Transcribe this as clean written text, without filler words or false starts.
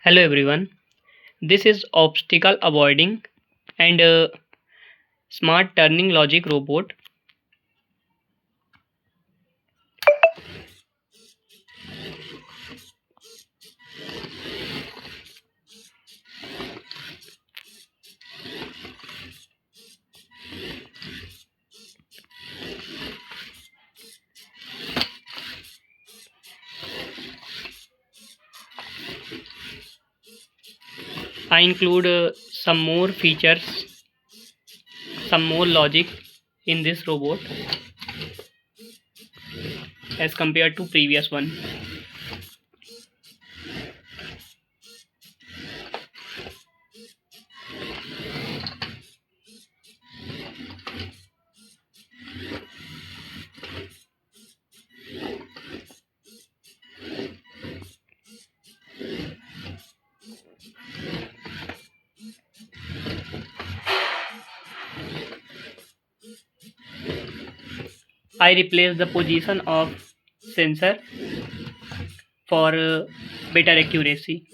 Hello everyone. This is obstacle avoiding and smart turning logic robot. I include some more features, some more logic in this robot as compared to previous one. I replace the position of sensor for better accuracy.